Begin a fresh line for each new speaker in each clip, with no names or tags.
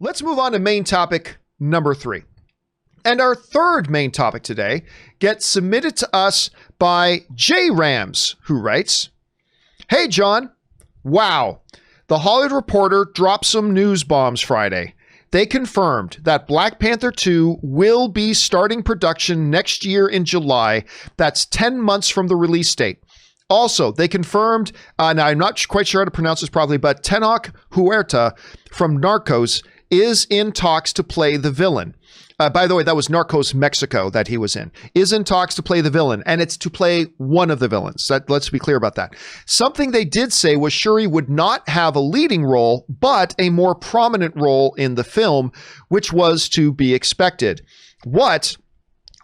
Let's move on to main topic number 3. And our third main topic today gets submitted to us by JRamz, who writes, "Hey, John. Wow. The Hollywood Reporter dropped some news bombs Friday. They confirmed that Black Panther 2 will be starting production next year in July. That's 10 months from the release date. Also, they confirmed, now I'm not quite sure how to pronounce this properly, but Tenoch Huerta from Narcos is in talks to play the villain." By the way, that was Narcos Mexico that he was in. Is in talks to play the villain, and it's to play one of the villains. Let's be clear about that. Something they did say was Shuri would not have a leading role, but a more prominent role in the film, which was to be expected. What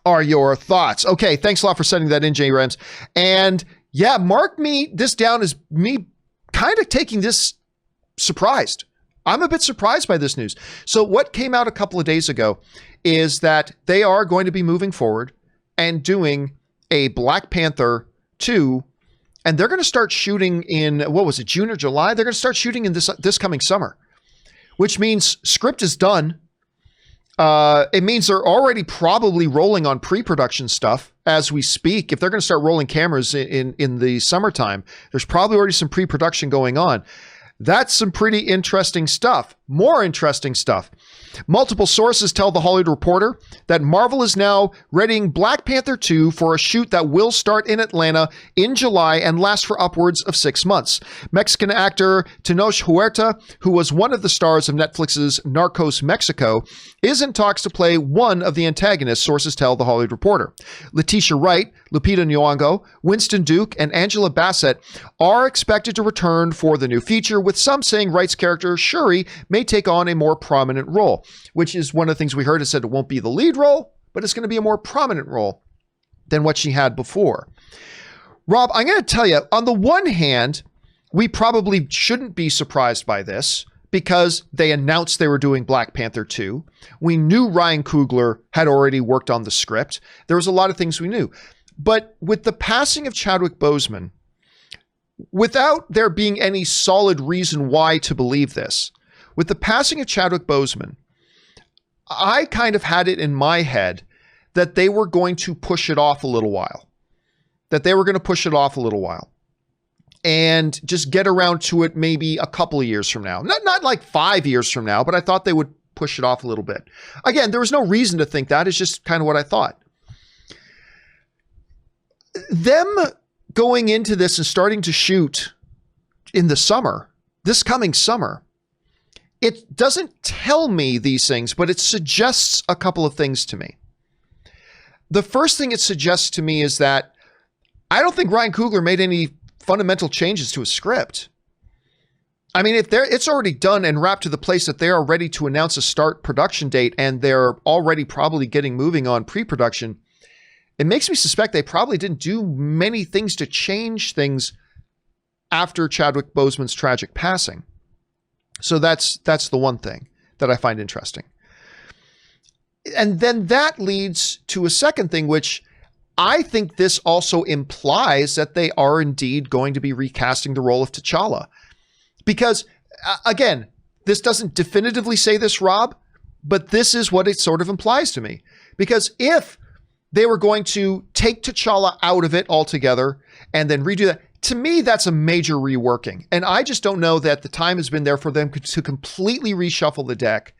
are your thoughts? Okay, thanks a lot for sending that in, JRamz. And yeah, mark this down as me kind of taking this surprised. I'm a bit surprised by this news. So what came out a couple of days ago is that they are going to be moving forward and doing a Black Panther 2, and they're going to start shooting in, what was it, June or July? They're going to start shooting in this coming summer, which means script is done. It means they're already probably rolling on pre-production stuff as we speak. If they're going to start rolling cameras in the summertime, there's probably already some pre-production going on. That's some pretty interesting stuff. More interesting stuff. Multiple sources tell the Hollywood Reporter that Marvel is now readying Black Panther 2 for a shoot that will start in Atlanta in July and last for upwards of 6 months. Mexican actor Tenoch Huerta, who was one of the stars of Netflix's Narcos Mexico, is in talks to play one of the antagonists, sources tell the Hollywood Reporter. Letitia Wright, Lupita Nyong'o, Winston Duke, and Angela Bassett are expected to return for the new feature, with some saying Wright's character Shuri may take on a more prominent role, which is one of the things we heard. It said it won't be the lead role, but it's going to be a more prominent role than what she had before. Rob, I'm going to tell you, on the one hand, we probably shouldn't be surprised by this because they announced they were doing Black Panther 2. We knew Ryan Coogler had already worked on the script. There was a lot of things we knew. But with the passing of Chadwick Boseman, without there being any solid reason why to believe this, with the passing of Chadwick Boseman, I kind of had it in my head that they were going to push it off a little while. And just get around to it maybe a couple of years from now. Not like 5 years from now, but I thought they would push it off a little bit. Again, there was no reason to think that. It's just kind of what I thought. Them going into this and starting to shoot in the summer, this coming summer, it doesn't tell me these things, but it suggests a couple of things to me. The first thing it suggests to me is that I don't think Ryan Coogler made any fundamental changes to his script. I mean, if it's already done and wrapped to the place that they are ready to announce a start production date and they're already probably getting moving on pre-production, it makes me suspect they probably didn't do many things to change things after Chadwick Boseman's tragic passing. So that's the one thing that I find interesting. And then that leads to a second thing, which I think this also implies that they are indeed going to be recasting the role of T'Challa. Because, again, this doesn't definitively say this, Rob, but this is what it sort of implies to me. Because if they were going to take T'Challa out of it altogether and then redo that, to me, that's a major reworking. And I just don't know that the time has been there for them to completely reshuffle the deck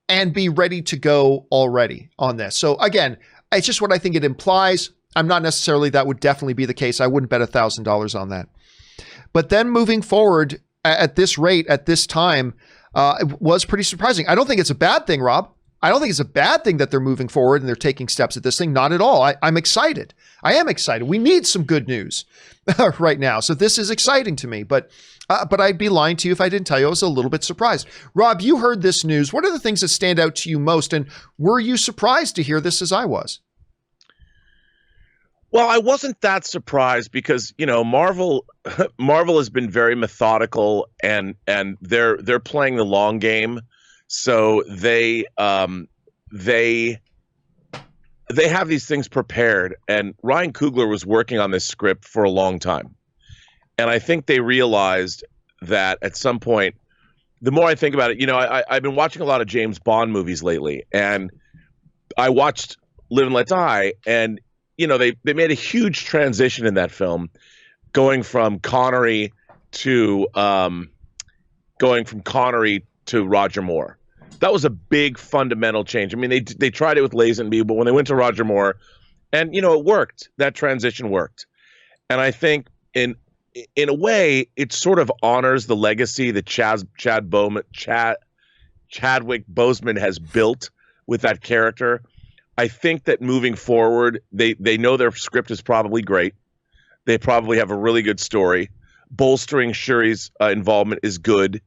and be ready to go already on this. So again, it's just what I think it implies. I'm not necessarily, that would definitely be the case. I wouldn't bet $1,000 on that. But then moving forward at this rate, at this time, it was pretty surprising. I don't think it's a bad thing, Rob. I don't think it's a bad thing that they're moving forward and they're taking steps at this thing. Not at all. I'm excited. I am excited. We need some good news right now. So this is exciting to me, but I'd be lying to you if I didn't tell you I was a little bit surprised. Rob, you heard this news. What are the things that stand out to you most? And were you surprised to hear this as I was?
Well, I wasn't that surprised because, you know, Marvel has been very methodical and they're playing the long game. So they have these things prepared, and Ryan Coogler was working on this script for a long time. And I think they realized that at some point the more I think about it, I've been watching a lot of James Bond movies lately, and I watched Live and Let Die, and they made a huge transition in that film, going from Connery to Roger Moore. That was a big fundamental change. I mean, they tried it with Lazenby, but when they went to Roger Moore, and it worked. That transition worked, and I think in a way it sort of honors the legacy that Chadwick Boseman has built with that character. I think that moving forward, they know their script is probably great. They probably have a really good story. Bolstering Shuri's involvement is good.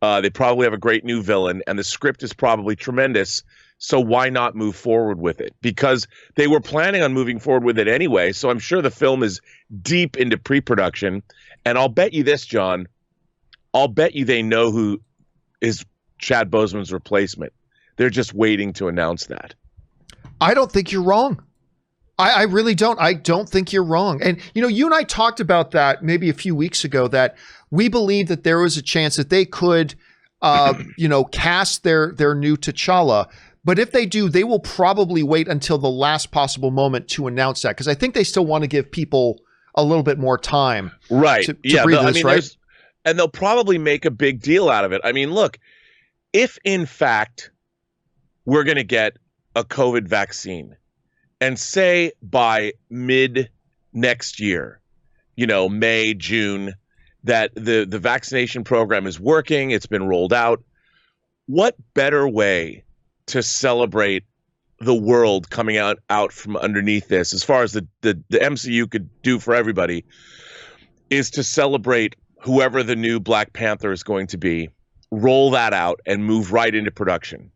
They probably have a great new villain, and the script is probably tremendous. So why not move forward with it? Because they were planning on moving forward with it anyway. So I'm sure the film is deep into pre-production. And I'll bet you this, John. I'll bet you they know who is Chad Boseman's replacement. They're just waiting to announce that.
I don't think you're wrong. I really don't. I don't think you're wrong. And, you and I talked about that maybe a few weeks ago, that we believe that there was a chance that they could, cast their new T'Challa. But if they do, they will probably wait until the last possible moment to announce that, because I think they still want to give people a little bit more time.
Right.
To breathe this, right?
And they'll probably make a big deal out of it. I mean, look, if in fact we're going to get a COVID vaccine, and say by mid next year, May, June, that the vaccination program is working, it's been rolled out, what better way to celebrate the world coming out from underneath this, as far as the MCU could do for everybody, is to celebrate whoever the new Black Panther is going to be, roll that out and move right into production.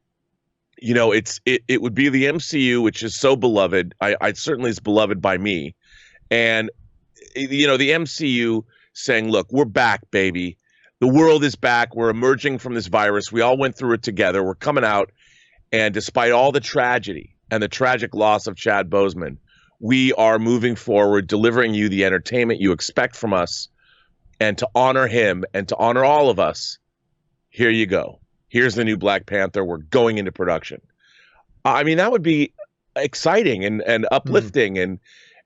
It would be the MCU, which is so beloved. I certainly is beloved by me. And, the MCU saying, look, we're back, baby. The world is back. We're emerging from this virus. We all went through it together. We're coming out. And despite all the tragedy and the tragic loss of Chad Boseman, we are moving forward, delivering you the entertainment you expect from us. And to honor him and to honor all of us, here you go. Here's the new Black Panther. We're going into production. I mean, that would be exciting and uplifting,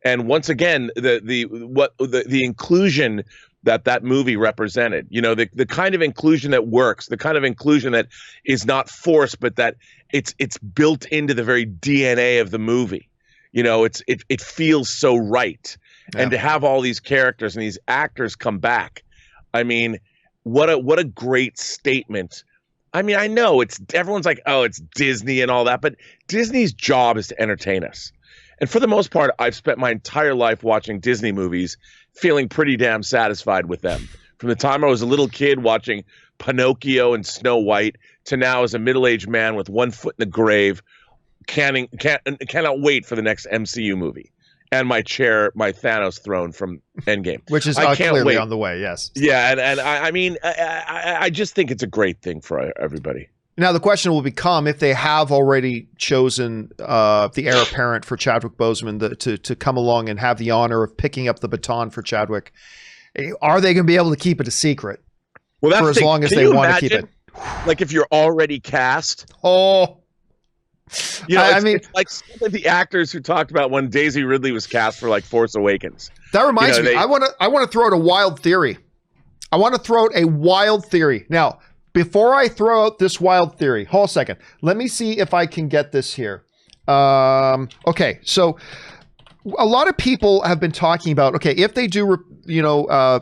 and once again, the inclusion that movie represented. The kind of inclusion that works, the kind of inclusion that is not forced, but that it's built into the very DNA of the movie. It feels so right, yeah. And to have all these characters and these actors come back, I mean, what a great statement. I mean, I know everyone's like, oh, it's Disney and all that, but Disney's job is to entertain us. And for the most part, I've spent my entire life watching Disney movies, feeling pretty damn satisfied with them. From the time I was a little kid watching Pinocchio and Snow White to now as a middle-aged man with one foot in the grave, cannot wait for the next MCU movie. And my Thanos throne from Endgame.
Which is clearly on the way, yes.
Yeah, and I mean, I just think it's a great thing for everybody.
Now, the question will become, if they have already chosen the heir apparent for Chadwick Boseman to come along and have the honor of picking up the baton for Chadwick, are they going to be able to keep it a secret for as long as they want to keep it?
Like if you're already cast?
Oh,
it's like some of the actors who talked about when Daisy Ridley was cast for like Force Awakens.
That reminds me, I want to throw out a wild theory. Now, before I throw out this wild theory, hold a second. Let me see if I can get this here. Okay, so a lot of people have been talking about, okay, if they do,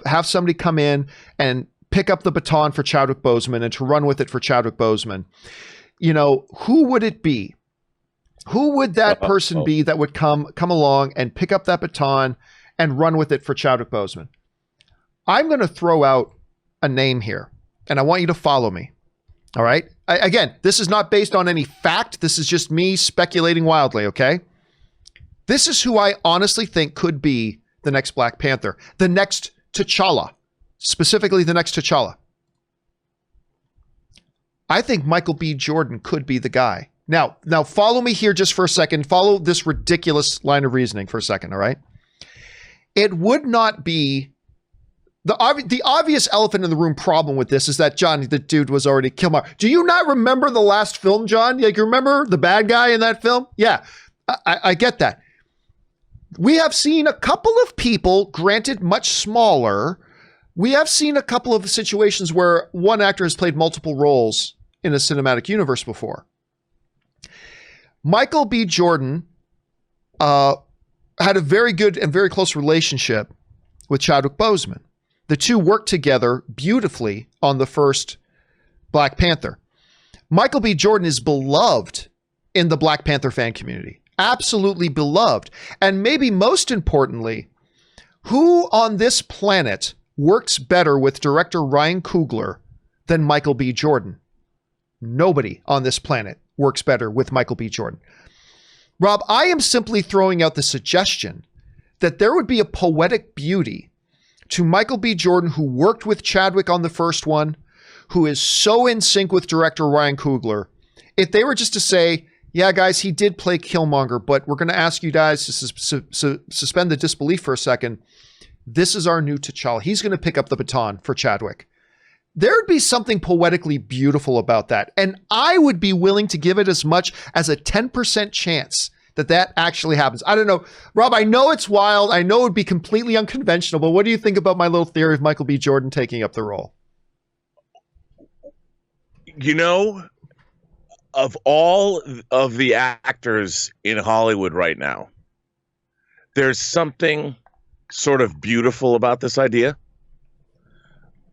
have somebody come in and pick up the baton for Chadwick Boseman and to run with it for Chadwick Boseman, who would it be? Who would that person be that would come along and pick up that baton and run with it for Chadwick Boseman? I'm going to throw out a name here, and I want you to follow me. All right? Again, this is not based on any fact. This is just me speculating wildly, okay? This is who I honestly think could be the next Black Panther, the next T'Challa, specifically the next T'Challa. I think Michael B. Jordan could be the guy. Now follow me here just for a second. Follow this ridiculous line of reasoning for a second, all right? It would not be the obvious elephant in the room problem with this is that, John, the dude was already Killmonger. Do you not remember the last film, John? Like, you remember the bad guy in that film? Yeah, I get that. We have seen a couple of people, granted much smaller, we have seen a couple of situations where one actor has played multiple roles in a cinematic universe before. Michael B. Jordan had a very good and very close relationship with Chadwick Boseman. The two worked together beautifully on the first Black Panther. Michael B. Jordan is beloved in the Black Panther fan community. Absolutely beloved. And maybe most importantly, who on this planet works better with director Ryan Coogler than Michael B. Jordan? Nobody on this planet works better with Michael B. Jordan. Rob, I am simply throwing out the suggestion that there would be a poetic beauty to Michael B. Jordan, who worked with Chadwick on the first one, who is so in sync with director Ryan Coogler, if they were just to say, yeah, guys, he did play Killmonger, but we're going to ask you guys to suspend the disbelief for a second. This is our new T'Challa. He's going to pick up the baton for Chadwick. There'd be something poetically beautiful about that. And I would be willing to give it as much as a 10% chance that that actually happens. I don't know. Rob, I know it's wild. I know it would be completely unconventional, but what do you think about my little theory of Michael B. Jordan taking up the role?
You know, of all of the actors in Hollywood right now, there's something sort of beautiful about this idea.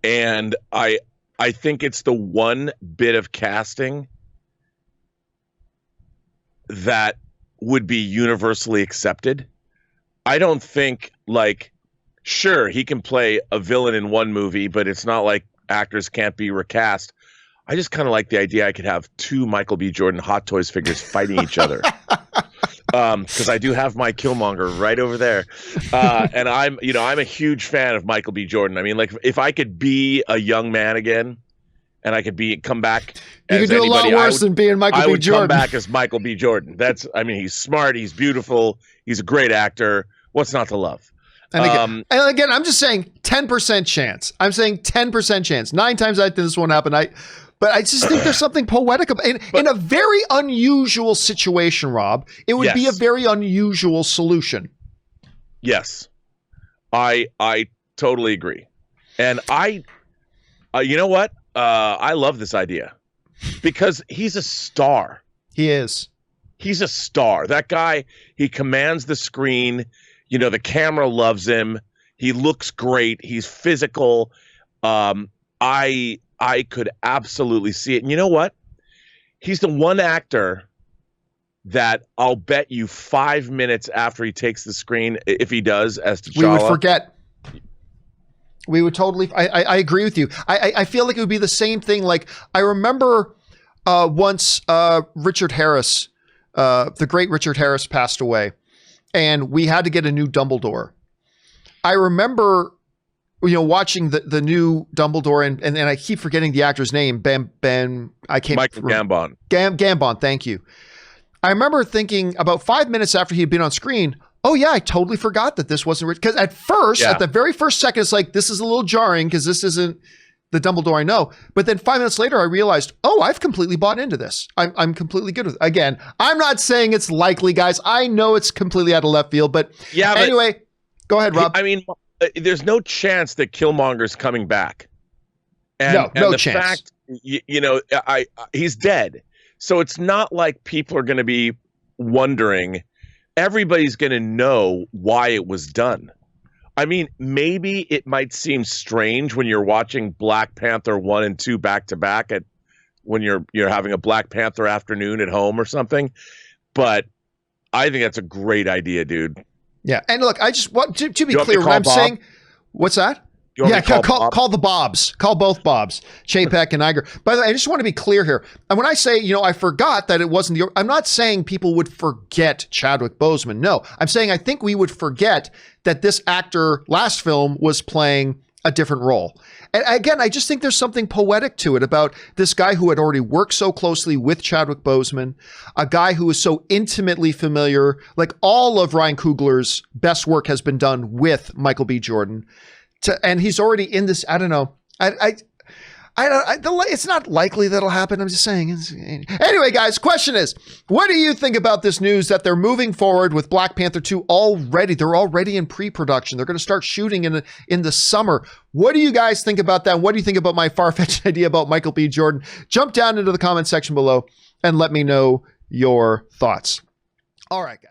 And I think it's the one bit of casting that would be universally accepted. I don't think, like, sure, he can play a villain in one movie, but it's not like actors can't be recast. I just kind of like the idea I could have two Michael B. Jordan Hot Toys figures fighting each other. Because I do have my Killmonger right over there. And I'm a huge fan of Michael B. Jordan. I mean, like, if I could be a young man again and I could come back
you could do anybody, a lot worse than being Michael B. Jordan. I would come back
as Michael B. Jordan. He's smart, he's beautiful, he's a great actor. What's not to love?
And again, I'm just saying 10% chance. I'm saying 10% chance. 9 times I think this won't happen. But I just think there's something poetic about in a very unusual situation, Rob. It would be a very unusual solution.
Yes, I totally agree. And you know what? I love this idea because he's a star.
He is.
He's a star. That guy, he commands the screen. You know, the camera loves him. He looks great. He's physical. I could absolutely see it. And you know what? He's the one actor that I'll bet you 5 minutes after he takes the screen, if he does, as T'Challa,
we would forget. We would totally. I agree with you. I feel like it would be the same thing. Like, I remember once Richard Harris, the great Richard Harris, passed away, and we had to get a new Dumbledore. I remember, watching the new Dumbledore, and I keep forgetting the actor's name. Michael
Gambon.
Gambon, thank you. I remember thinking about 5 minutes after he had been on screen, oh yeah, I totally forgot that this wasn't, because at first, at the very first second, it's like, this is a little jarring because this isn't the Dumbledore I know. But then 5 minutes later, I realized, oh, I've completely bought into this. I'm completely good with it. Again, I'm not saying it's likely, guys. I know it's completely out of left field, but anyway, go ahead, Rob.
I mean, there's no chance that Killmonger's coming back. And the chance. Fact, he's dead. So it's not like people are going to be wondering. Everybody's going to know why it was done. I mean, maybe it might seem strange when you're watching Black Panther 1 and 2 back to back when you're having a Black Panther afternoon at home or something. But I think that's a great idea, dude.
Yeah, and look, I just want to be clear. What I'm saying, what's that? Call the Bobs. Call both Bobs, Chapek and Iger. By the way, I just want to be clear here. And when I say, I forgot that it wasn't I'm not saying people would forget Chadwick Boseman. No, I'm saying I think we would forget that this actor last film was playing a different role. And again, I just think there's something poetic to it about this guy who had already worked so closely with Chadwick Boseman, a guy who is so intimately familiar. Like, all of Ryan Coogler's best work has been done with Michael B. Jordan. and he's already in this. I don't know. It's not likely that'll happen. I'm just saying. Anyway, guys, question is, what do you think about this news that they're moving forward with Black Panther 2 already? They're already in pre-production. They're going to start shooting in the summer. What do you guys think about that? What do you think about my far-fetched idea about Michael B. Jordan? Jump down into the comment section below and let me know your thoughts. All right, guys.